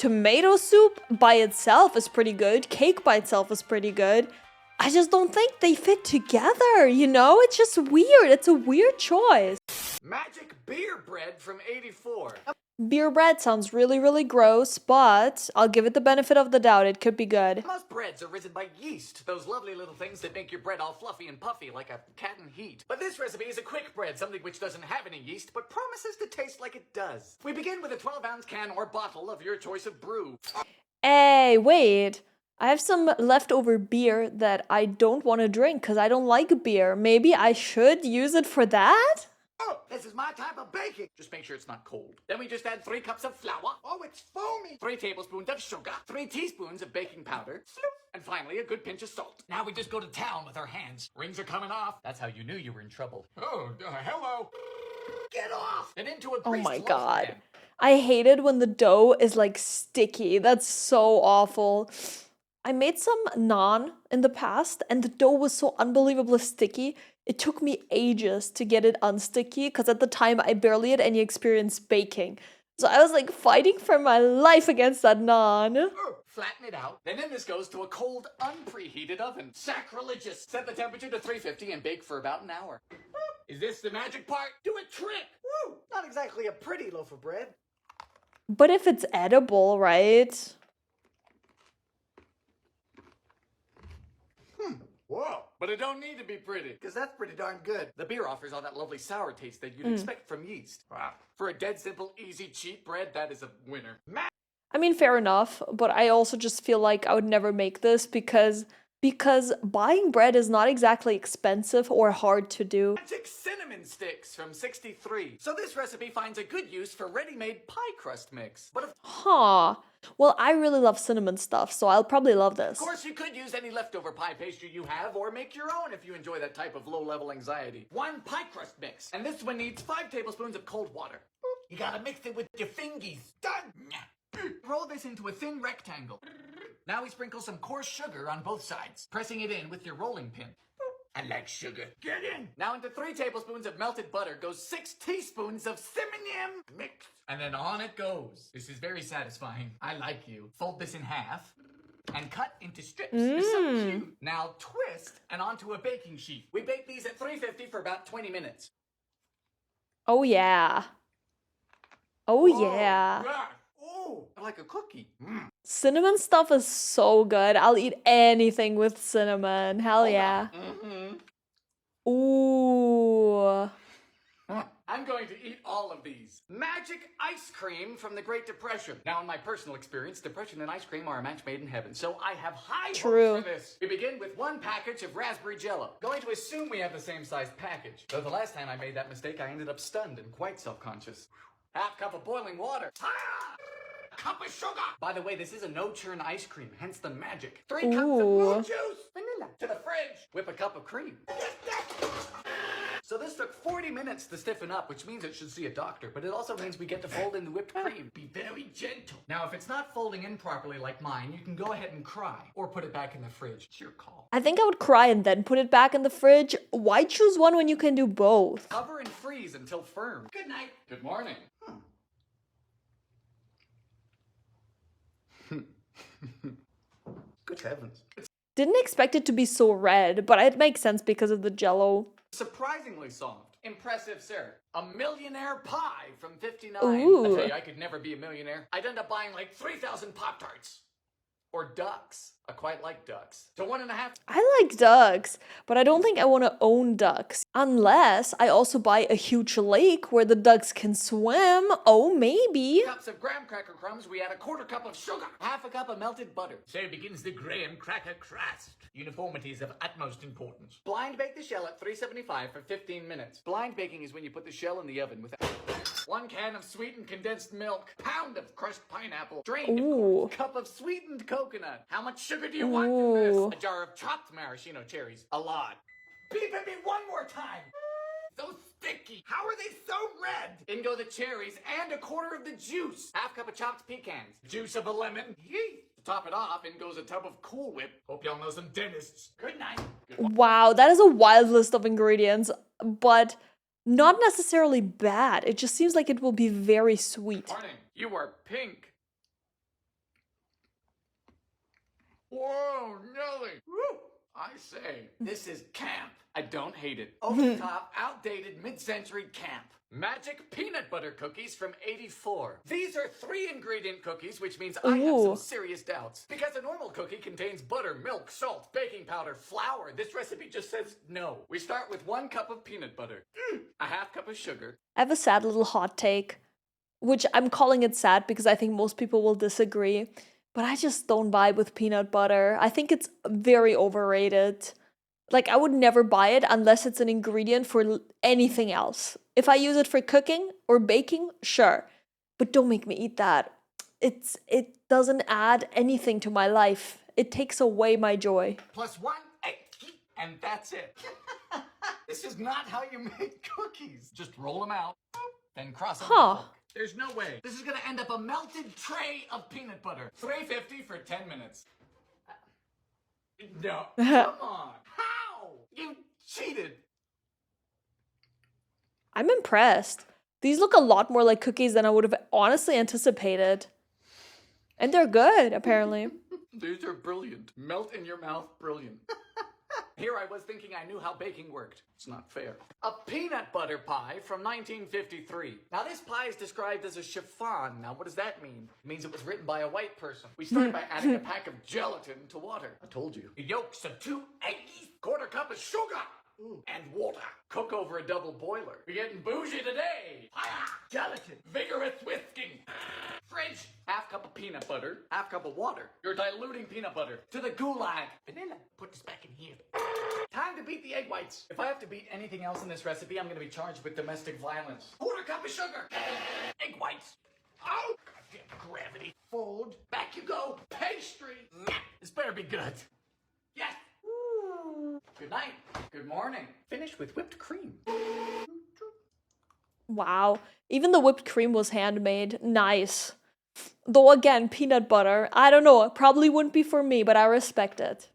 Tomato soup by itself is pretty good. Cake by itself is pretty good. I just don't think they fit together, you know? It's just weird. It's a weird choice. Magic beer bread from 84. Beer bread sounds really, really gross, but I'll give it the benefit of the doubt. It could be good. Most breads are risen by yeast, those lovely little things that make your bread all fluffy and puffy like a cat in heat. But this recipe is a quick bread, something which doesn't have any yeast, but promises to taste like it does. We begin with a 12-ounce can or bottle of your choice of brew. Hey, wait. I have some leftover beer that I don't want to drink because I don't like beer. Maybe I should use it for that? Oh, this is my type of baking. Just make sure it's not cold. Then we just add 3 cups of flour. Oh, it's foamy. 3 tablespoons of sugar. 3 teaspoons of baking powder. And finally, a good pinch of salt. Now we just go to town with our hands. Rings are coming off. That's how you knew you were in trouble. Oh, hello. Get off. And into a greased loaf God. pan. I hate it when the dough is like sticky. That's so awful. I made some naan in the past and the dough was so unbelievably sticky. It took me ages to get it unsticky because at the time I barely had any experience baking. So I was like fighting for my life against that naan. Flatten it out. Then this goes to a cold, unpreheated oven. Sacrilegious. Set the temperature to 350 and bake for about an hour. Is this the magic part? Do a trick. Woo! Not exactly a pretty loaf of bread. But if it's edible, right? Whoa. But it don't need to be pretty, because that's pretty darn good. The beer offers all that lovely sour taste that you'd expect from yeast. Wow. For a dead simple, easy, cheap bread, that is a winner. I mean, fair enough, but I also just feel like I would never make this because buying bread is not exactly expensive or hard to do. Magic cinnamon sticks from 63. So this recipe finds a good use for ready-made pie crust mix. But Huh. Well, I really love cinnamon stuff, so I'll probably love this. of course, you could use any leftover pie pastry you have, or make your own if you enjoy that type of low-level anxiety. 1 pie crust mix, and this one needs 5 tablespoons of cold water. You gotta mix it with your fingies. Done! Roll this into a thin rectangle. Now we sprinkle some coarse sugar on both sides, pressing it in with your rolling pin. I like sugar. Get in! Now into 3 tablespoons of melted butter goes 6 teaspoons of cinnamon mix. And then on it goes. This is very satisfying. I like you. Fold this in half and cut into strips. You're so cute. Now twist and onto a baking sheet. We bake these at 350 for about 20 minutes. Oh yeah. Oh yeah. Oh, like a cookie. Cinnamon stuff is so good. I'll eat anything with cinnamon. Hell yeah. Ooh. I'm going to eat all of these. Magic ice cream from the Great Depression. Now, in my personal experience, depression and ice cream are a match made in heaven, so I have high hopes for this. We begin with 1 package of raspberry jello. Going to assume we have the same size package. Though the last time I made that mistake, I ended up stunned and quite self-conscious. Half cup of boiling water. Cup of sugar. By the way, this is a no-churn ice cream, hence the magic. 3 cups of blue juice. Vanilla. To the fridge. Whip a cup of cream. So this took 40 minutes to stiffen up, which means it should see a doctor, but it also means we get to fold in the whipped cream. Be very gentle. Now, if it's not folding in properly like mine, you can go ahead and cry, or put it back in the fridge. It's your call. I think I would cry and then put it back in the fridge. Why choose one when you can do both? Cover and freeze until firm. Good night. Good morning. Good heavens. Didn't expect it to be so red, but it makes sense because of the jello. Surprisingly soft. Impressive, sir. A millionaire pie from 59. Ooh. I tell you, I could never be a millionaire. I'd end up buying like 3,000 Pop-Tarts. Or ducks. I quite like ducks. So 1.5. I like ducks, but I don't think I want to own ducks. Unless I also buy a huge lake where the ducks can swim. Oh, maybe. Cups of graham cracker crumbs, we add a 1/4 cup of sugar. 1/2 cup of melted butter. So begins the graham cracker crust. Uniformity is of utmost importance. Blind bake the shell at 375 for 15 minutes. Blind baking is when you put the shell in the oven with 1 can of sweetened condensed milk, pound of crushed pineapple, drained of course, cup of sweetened coconut. How much sugar do you want from this? A jar of chopped maraschino cherries. A lot. Beep at me 1 more time. So sticky. How are they so red? In go the cherries and a 1/4 of the juice. 1/2 cup of chopped pecans. Juice of a lemon. Yee. To top it off, in goes a tub of Cool Whip. Hope y'all know some dentists. Good night. Wow, that is a wild list of ingredients, but not necessarily bad. It just seems like it will be very sweet. Morning. You are pink. I say, this is camp. I don't hate it. Over the top, outdated, mid-century camp. Magic peanut butter cookies from '84. These are 3-ingredient cookies, which means I have some serious doubts. Because a normal cookie contains butter, milk, salt, baking powder, flour. This recipe just says no. We start with 1 cup of peanut butter, a half cup of sugar. I have a sad little hot take, which I'm calling it sad because I think most people will disagree. But I just don't vibe with peanut butter. I think it's very overrated. Like, I would never buy it unless it's an ingredient for anything else. If I use it for cooking or baking, sure. But don't make me eat that. It doesn't add anything to my life. It takes away my joy. +1, and that's it. This is not how you make cookies. Just roll them out, then cross them with a fork. There's no way. This is gonna end up a melted tray of peanut butter. $3.50 for 10 minutes. No, come on. How? You cheated. I'm impressed. These look a lot more like cookies than I would have honestly anticipated. And they're good, apparently. These are brilliant. Melt in your mouth, brilliant. Here I was thinking I knew how baking worked. It's not fair. A peanut butter pie from 1953. Now this pie is described as a chiffon. Now what does that mean? It means it was written by a white person. We start by adding a pack of gelatin to water. I told you. The yolks of 2 eggs, 1/4 cup of sugar, and water. Cook over a double boiler. We're getting bougie today. Hiya! Gelatin. Vigorous whisking. Fridge. Half cup of peanut butter. Half cup of water. You're diluting peanut butter. To the gulag. Vanilla. Put this back in here. Time to beat the egg whites. If I have to beat anything else in this recipe, I'm going to be charged with domestic violence. 1/4 cup of sugar. Egg whites. Oh! Goddamn gravity. Fold. Back you go. Pastry. This better be good. Yes. Good night. Good morning. Finish with whipped cream. Wow. Even the whipped cream was handmade. Nice. Though again, peanut butter. I don't know. It probably wouldn't be for me, but I respect it.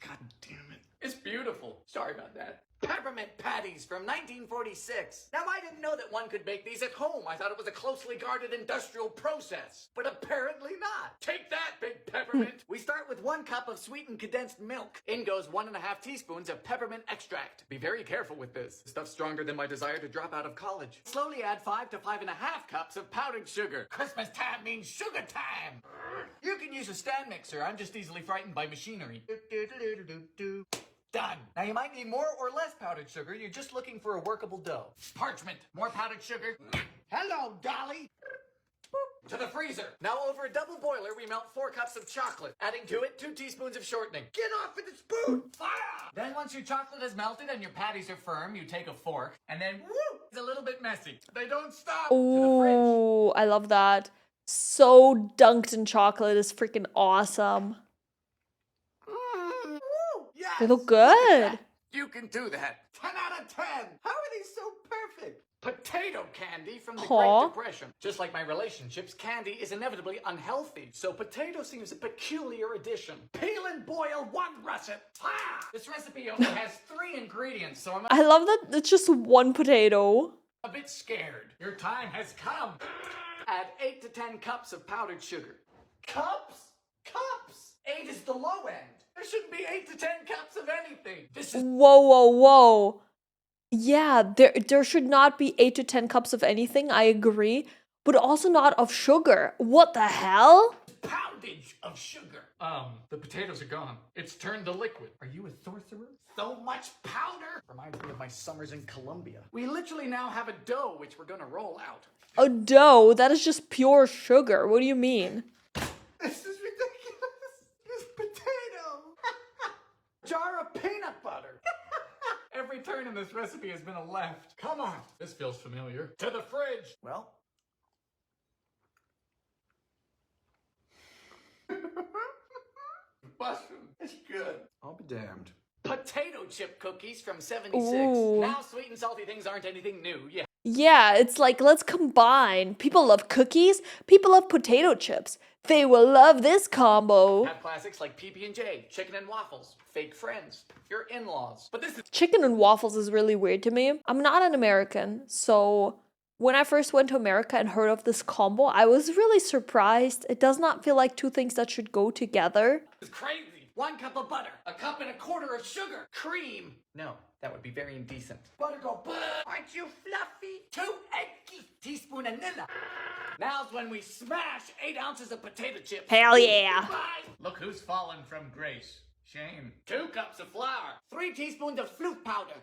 God damn it. It's beautiful. Sorry about that. Peppermint patties from 1946. Now, I didn't know that one could make these at home. I thought it was a closely guarded industrial process. But apparently not. Take that, big peppermint. We start with 1 cup of sweetened condensed milk. In goes 1½ teaspoons of peppermint extract. Be very careful with this. This stuff's stronger than my desire to drop out of college. Slowly add 5 to 5½ cups of powdered sugar. Christmas time means sugar time. You can use a stand mixer. I'm just easily frightened by machinery. Done. Now you might need more or less powdered sugar. You're just looking for a workable dough. Parchment. More powdered sugar. Hello, Dolly. To the freezer. Now over a double boiler, we melt 4 cups of chocolate. Adding to it 2 teaspoons of shortening. Get off with the spoon! Fire! Then once your chocolate is melted and your patties are firm, you take a fork, and then woo! It's a little bit messy. They don't stop. To the fridge. Ooh, I love that. So dunked in chocolate is freaking awesome. Yes. They look good. You can do that. 10 out of 10. How are these so perfect? Potato candy from the Great Depression. Just like my relationships, candy is inevitably unhealthy. So potato seems a peculiar addition. Peel and boil 1 russet. Ah! This recipe only has 3 ingredients, so I love that it's just 1 potato. a bit scared. Your time has come. Add 8 to 10 cups of powdered sugar. Cups? Cups! 8 is the low end. There shouldn't be 8 to 10 cups of anything. This is... Whoa. Yeah, there should not be 8 to 10 cups of anything, I agree. But also not of sugar. What the hell? Poundage of sugar. The potatoes are gone. It's turned to liquid. Are you a sorcerer? So much powder! Reminds me of my summers in Colombia. We literally now have a dough which we're gonna roll out. A dough? That is just pure sugar. What do you mean? This is ridiculous. This potato. Jar of peanut butter. Every turn in this recipe has been a left. Come on. This feels familiar. To the fridge. Well. Mushroom. It's good. I'll be damned. Potato chip cookies from 76. Ooh. Now sweet and salty things aren't anything new. Yeah. Yeah, it's like, let's combine. People love cookies. People love potato chips. They will love this combo. Have classics like PB&J, chicken and waffles, fake friends, your in-laws. But this is... Chicken and waffles is really weird to me. I'm not an American, so When I first went to America and heard of this combo, I was really surprised. It does not feel like two things that should go together. It's crazy. 1 cup of butter, 1.25 cups of sugar, cream. No, that would be very indecent. Butter go, aren't you fluffy? 2 eggs, teaspoon of vanilla. Now's when we smash 8 ounces of potato chips. Hell yeah. Look who's fallen from grace. Shame. 2 cups of flour, 3 teaspoons of flute powder.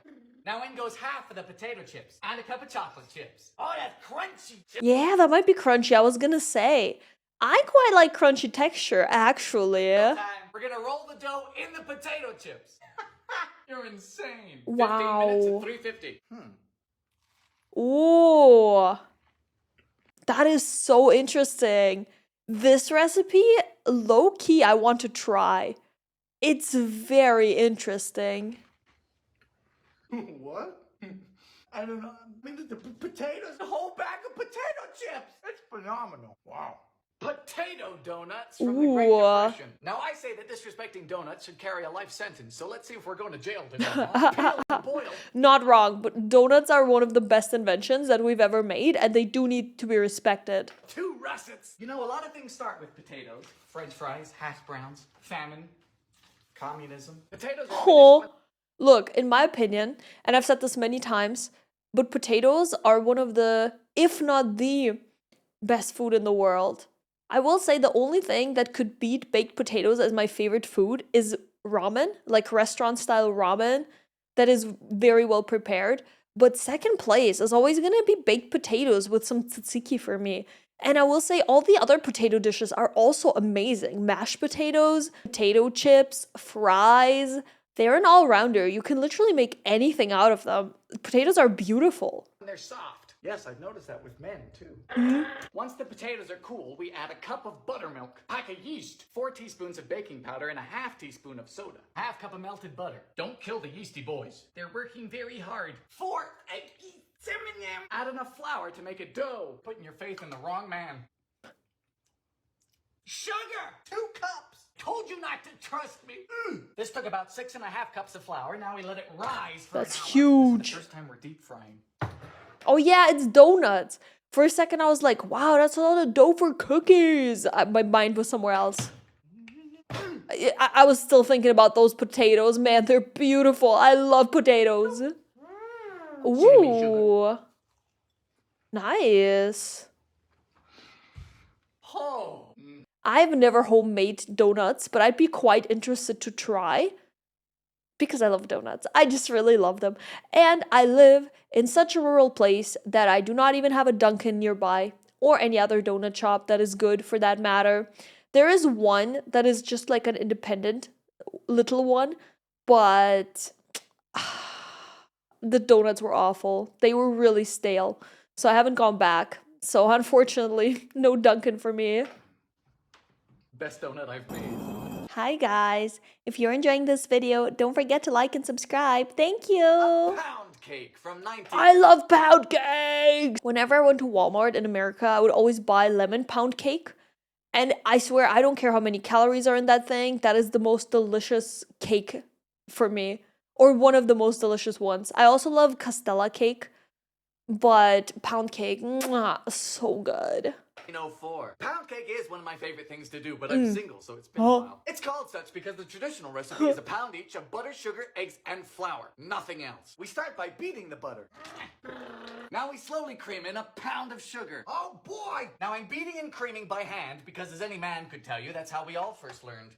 Now in goes half of the potato chips and a cup of chocolate chips. Oh, that's crunchy. Yeah, that might be crunchy. I was gonna say. I quite like crunchy texture, actually. We're gonna roll the dough in the potato chips. You're insane. Wow. 15 minutes at 350. Ooh. That is so interesting. This recipe, low-key, I want to try. It's very interesting. What? I don't know. I mean, the potatoes, the whole bag of potato chips. It's phenomenal. Wow. Potato donuts from the Great Depression. Now, I say that disrespecting donuts should carry a life sentence, so let's see if we're going to jail today. Peeled and boiled. Not wrong, but donuts are one of the best inventions that we've ever made, and they do need to be respected. 2 russets. You know, a lot of things start with potatoes. French fries, hash browns, famine, communism. Potatoes are Oh, look, in my opinion, and I've said this many times, but potatoes are one of the, if not the best food in the world. I will say the only thing that could beat baked potatoes as my favorite food is ramen, like restaurant style ramen that is very well prepared. But second place is always gonna be baked potatoes with some tzatziki for me. And I will say all the other potato dishes are also amazing. Mashed potatoes, potato chips, fries. They're an all-rounder. You can literally make anything out of them. Potatoes are beautiful. They're soft. Yes, I've noticed that with men, too. Once the potatoes are cool, we add a cup of buttermilk, pack of yeast, 4 teaspoons of baking powder, and a half teaspoon of soda. Half cup of melted butter. Don't kill the yeasty boys. They're working very hard. 4 eggs. Add enough flour to make a dough. Putting your faith in the wrong man. Sugar! 2 cups. Told you not to trust me. This took about 6.5 cups of flour. Now we let it rise for That's an hour. huge. This is the first time we're deep frying. Oh yeah, it's donuts. For a second, I was like, wow, that's a lot of dough for cookies. My mind was somewhere else. I was still thinking about those potatoes. Man, they're beautiful. I love potatoes. Ooh. Nice. Oh. I've never homemade donuts, but I'd be quite interested to try. Because I love donuts. I just really love them. And I live in such a rural place that I do not even have a Dunkin' nearby or any other donut shop that is good for that matter. There is one that is just like an independent little one, but the donuts were awful. They were really stale. So I haven't gone back. So unfortunately, no Dunkin' for me. Best donut I've made. Hi guys, if you're enjoying this video, don't forget to like and subscribe. Thank you. Pound cake from 19. I love pound cake. Whenever I went to Walmart in America, I would always buy lemon pound cake. And I swear, I don't care how many calories are in that thing. That is the most delicious cake for me. Or one of the most delicious ones. I also love Castella cake. But pound cake, mwah, so good. 1904. Pound cake is one of my favorite things to do, but I'm single, so it's been a while. It's called such because the traditional recipe is a pound each of butter, sugar, eggs, and flour. Nothing else. We start by beating the butter. Now we slowly cream in a pound of sugar. Oh boy! Now I'm beating and creaming by hand because, as any man could tell you, that's how we all first learned.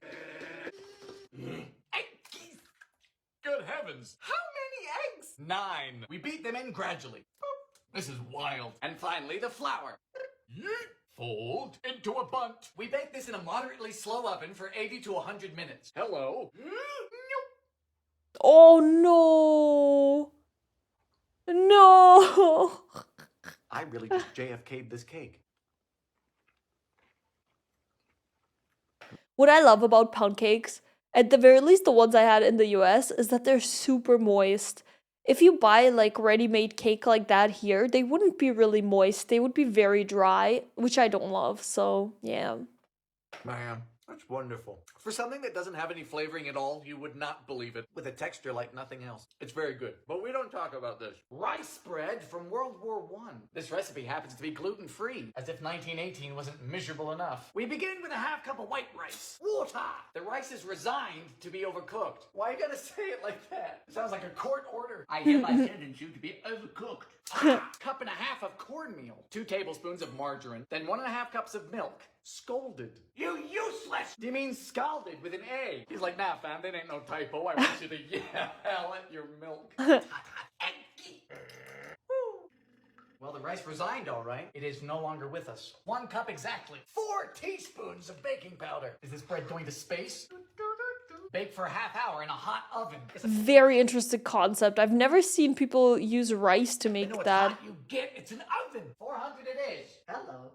Good heavens! How many eggs? 9. We beat them in gradually. This is wild. And finally, the flour. Fold into a bundt. We bake this in a moderately slow oven for 80 to 100 minutes. Hello? Oh no! No! I really just JFK'd this cake. What I love about pound cakes, at the very least the ones I had in the US, is that they're super moist. If you buy like ready-made cake like that here, they wouldn't be really moist. They would be very dry, which I don't love. So, yeah. Man, That's wonderful. For something that doesn't have any flavoring at all, you would not believe it. With a texture like nothing else. It's very good. But we don't talk about this. Rice bread from World War I. This recipe happens to be gluten-free, as if 1918 wasn't miserable enough. We begin with a half cup of white rice. Water! The rice is resigned to be overcooked. Why you gotta say it like that? It sounds like a court order. I hereby sentence you to be overcooked. Cup and a half of cornmeal. 2 tablespoons of margarine. Then 1.5 cups of milk. Scalded. You useless! Do you mean scalded with an A? He's like, nah, fam, that ain't no typo. I want you to yell at your milk. Well, the rice resigned, all right. It is no longer with us. 1 cup exactly. 4 teaspoons of baking powder. Is this bread going to space? Bake for a half hour in a hot oven. Very interesting concept. I've never seen people use rice to make that. Hot you get, it's an oven. 400 it is. Hello.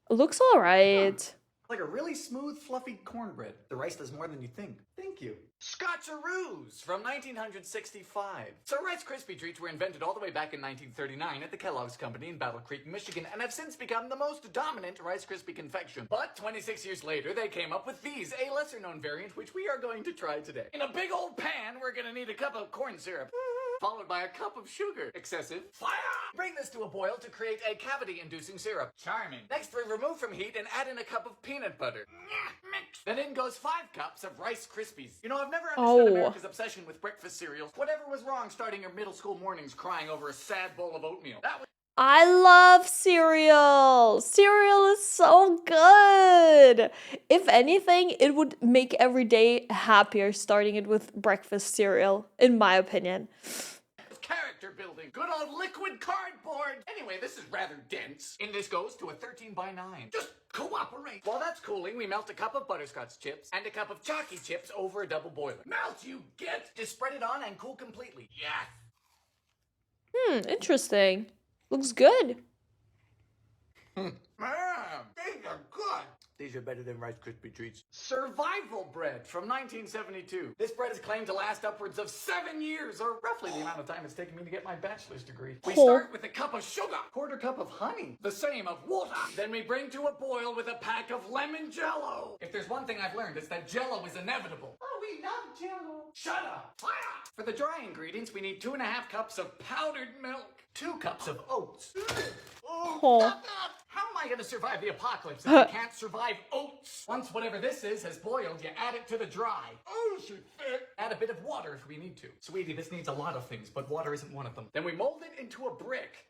It looks alright. Like a really smooth, fluffy cornbread. The rice does more than you think. Thank you. Scotcheroos from 1965. So Rice Krispie treats were invented all the way back in 1939 at the Kellogg's Company in Battle Creek, Michigan, and have since become the most dominant Rice Krispie confection. But 26 years later, they came up with these, a lesser-known variant, which we are going to try today. In a big old pan, we're gonna need a cup of corn syrup, followed by a cup of sugar. Excessive. Fire! Bring this to a boil to create a cavity-inducing syrup. Charming. Next, we remove from heat and add in a cup of peanut butter. Mix. Then in goes 5 cups of Rice Krispies. You know, I've never understood America's obsession with breakfast cereals. Whatever was wrong starting your middle school mornings crying over a sad bowl of oatmeal. That was I love cereal. Cereal is so good. If anything, it would make every day happier starting it with breakfast cereal, in my opinion. character building. Good old liquid cardboard. Anyway, this is rather dense. In this goes to a 13 by 9. Just cooperate. While that's cooling, we melt a cup of butterscotch chips and a cup of chalky chips over a double boiler. Melt, you get! Just spread it on and cool completely. Yes. Interesting. Looks good. Man, these are good. These are better than Rice Krispie treats. Survival bread from 1972. This bread is claimed to last upwards of 7 years, or roughly the amount of time it's taken me to get my bachelor's degree. We start with a cup of sugar, quarter cup of honey, the same of water. Then we bring to a boil with a pack of lemon jello. If there's one thing I've learned, it's that jello is inevitable. Oh, we love jello. Shut up. Fire. For the dry ingredients, we need 2.5 cups of powdered milk, 2 cups of oats. How am I going to survive the apocalypse if I can't survive oats? Once whatever this is has boiled, you add it to the dry. Oh, should fit. Add a bit of water if we need to. Sweetie, this needs a lot of things, but water isn't one of them. Then we mold it into a brick.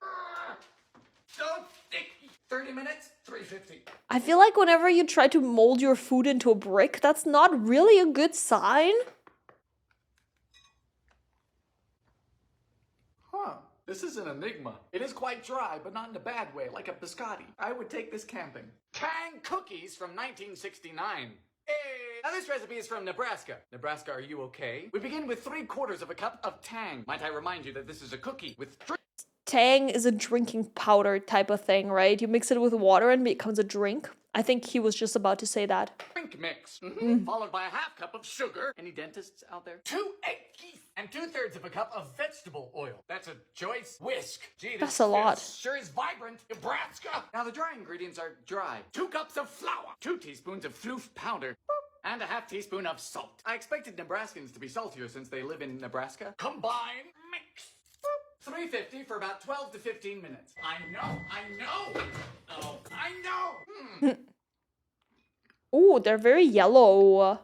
So sticky. 30 minutes, $3.50. I feel like whenever you try to mold your food into a brick, that's not really a good sign. Huh. This is an enigma. It is quite dry, but not in a bad way, like a biscotti. I would take this camping. Tang cookies from 1969. Hey! Now this recipe is from Nebraska. Nebraska, are you okay? We begin with 3/4 of a cup of Tang. Might I remind you that this is a cookie with Tang is a drinking powder type of thing, right? You mix it with water and it becomes a drink. I think he was just about to say that. drink mix. Followed by a 1/2 cup of sugar. Any dentists out there? 2 eggs. And 2/3 of a cup of vegetable oil. That's a choice. Whisk. Gee, That's a lot. Sure is vibrant. Nebraska. Now the dry ingredients are dry. 2 cups of flour. 2 teaspoons of floof powder. And a 1/2 teaspoon of salt. I expected Nebraskans to be saltier since they live in Nebraska. Combine. Mix. $3.50 for about 12 to 15 minutes. I know. Oh, I know. Ooh, they're very yellow.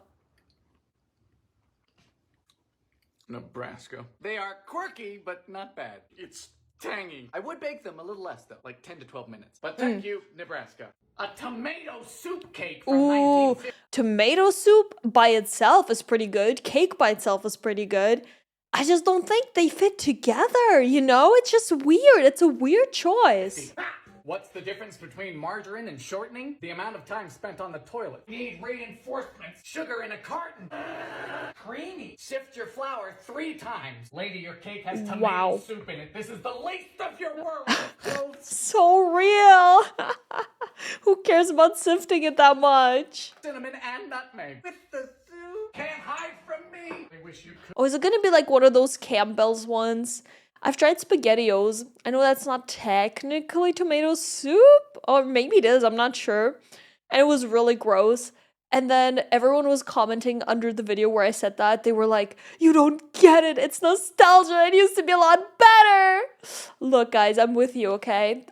Nebraska. They are quirky, but not bad. It's tangy. I would bake them a little less, though, like 10 to 12 minutes. But thank you, Nebraska. A tomato soup cake from 1950. Tomato soup by itself is pretty good. Cake by itself is pretty good. I just don't think they fit together, you know? It's just weird. It's a weird choice. What's the difference between margarine and shortening? The amount of time spent on the toilet. Need reinforcements. Sugar in a carton. Creamy. Sift your flour 3 times. Lady, your cake has tomato soup in it. This is the least of your worries. So real. Who cares about sifting it that much? Cinnamon and nutmeg. With the soup. Can't hide from me. I wish you could. Oh, is it gonna be like one of those Campbell's ones? I've tried SpaghettiOs. I know that's not technically tomato soup, or maybe it is, I'm not sure. And it was really gross. And then everyone was commenting under the video where I said that. They were like, you don't get it. It's nostalgia. It used to be a lot better. Look, guys, I'm with you, okay?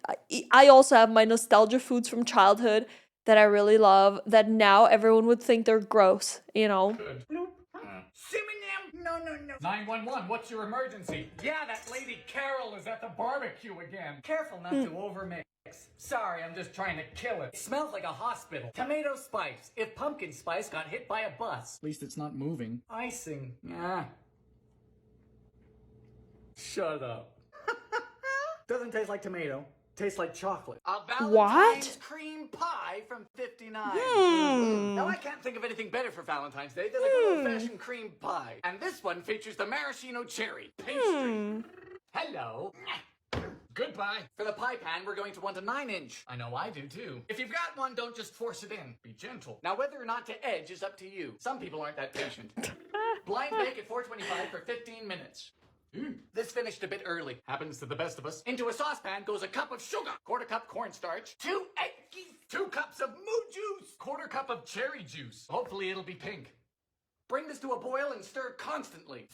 I also have my nostalgia foods from childhood that I really love that now everyone would think they're gross, you know? Good. No. 911, what's your emergency? Yeah, that lady Carol is at the barbecue again. Careful not to overmix. Sorry, I'm just trying to kill it. It smells like a hospital. Tomato spice. If pumpkin spice got hit by a bus. At least it's not moving. Icing. Yeah. Shut up. Doesn't taste like tomato. Tastes like chocolate. A Valentine's cream pie from 59. Now, I can't think of anything better for Valentine's Day than a good old-fashioned cream pie. And this one features the maraschino cherry pastry. Hello. Goodbye. For the pie pan, we're going to want a 9-inch. I know I do too. If you've got one, don't just force it in. Be gentle. Now, whether or not to edge is up to you. Some people aren't that patient. Blind bake at 425 for 15 minutes. This finished a bit early. Happens to the best of us. Into a saucepan goes a cup of sugar, 1/4 cup cornstarch, 2 eggs, 2 cups of moo juice, 1/4 cup of cherry juice. Hopefully it'll be pink. Bring this to a boil and stir constantly.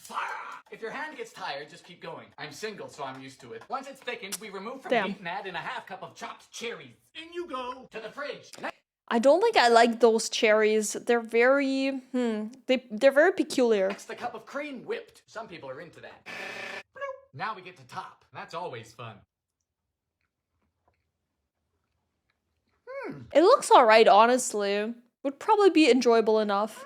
If your hand gets tired, just keep going. I'm single, so I'm used to it. Once it's thickened, we remove from heat and add in a 1/2 cup of chopped cherries. In you go. To the fridge. I don't think I like those cherries. They're very, they're very peculiar. Next, a cup of cream whipped. Some people are into that. Now we get to top. That's always fun. It looks alright, honestly. Would probably be enjoyable enough.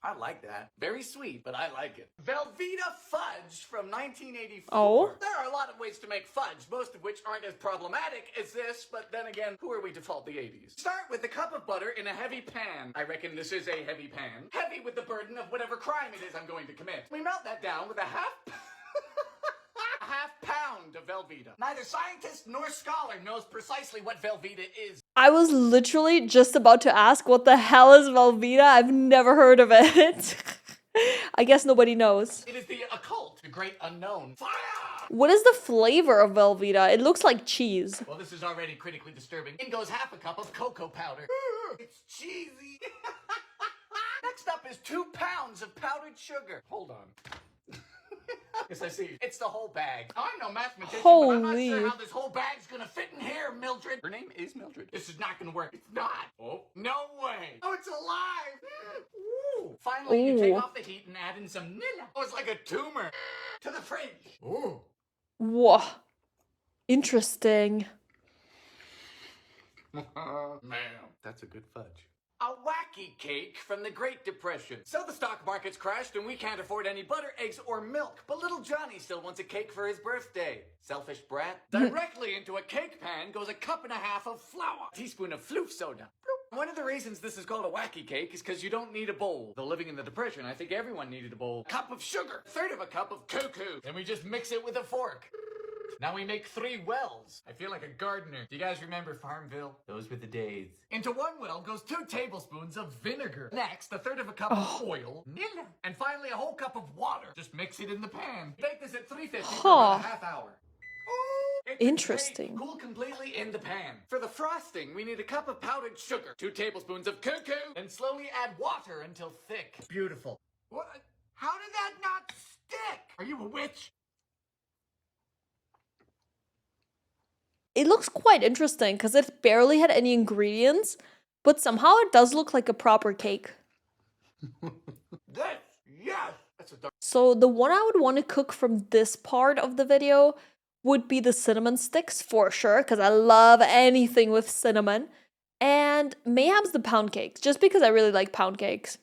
I like that. Very sweet, but I like it. Velveeta fudge from 1984. Oh? There are a lot of ways to make fudge, most of which aren't as problematic as this, but then again, who are we to fault the 80s? Start with a cup of butter in a heavy pan. I reckon this is a heavy pan. Heavy with the burden of whatever crime it is I'm going to commit. We melt that down with a half pound of Velveeta. Neither scientist nor scholar knows precisely what Velveeta is. I was literally just about to ask, what the hell is Velveeta? I've never heard of it. I guess nobody knows. It is the occult, the great unknown. Fire! What is the flavor of Velveeta? It looks like cheese. Well, this is already critically disturbing. In goes 1/2 cup of cocoa powder. It's cheesy. Next up is 2 pounds of powdered sugar. Hold on. Yes, I see. It's the whole bag. I'm no mathematician, but I'm not sure how this whole bag's gonna fit in here, Mildred. Her name is Mildred. This is not gonna work. It's not. Oh, no way. Oh, it's alive. Ooh. Finally, you take off the heat and add in some nilla. Oh, it's like a tumor. To the fridge. Ooh. Whoa. Interesting. Man, that's a good fudge. A wacky cake from the Great Depression. So the stock market's crashed and we can't afford any butter, eggs, or milk. But little Johnny still wants a cake for his birthday. Selfish brat. Directly into a cake pan goes a 1.5 cups of flour. Teaspoon of floof soda. One of the reasons this is called a wacky cake is because you don't need a bowl. Though living in the Depression, I think everyone needed a bowl. Cup of sugar. 1/3 cup of cocoa. Then we just mix it with a fork. Now we make 3 wells. I feel like a gardener. Do you guys remember Farmville? Those were the days. Into 1 well goes 2 tablespoons of vinegar. Next, 1/3 cup of oil. And finally, a whole cup of water. Just mix it in the pan. Bake this at 350 for about a 1/2 hour. Interesting. Cool completely in the pan. For the frosting, we need a cup of powdered sugar, 2 tablespoons of cocoa, and slowly add water until thick. Beautiful. What? How did that not stick? Are you a witch? It looks quite interesting because it barely had any ingredients, but somehow it does look like a proper cake. Yes! That's a dark. So the one I would want to cook from this part of the video would be the cinnamon sticks for sure, because I love anything with cinnamon. And mayhaps the pound cakes, just because I really like pound cakes.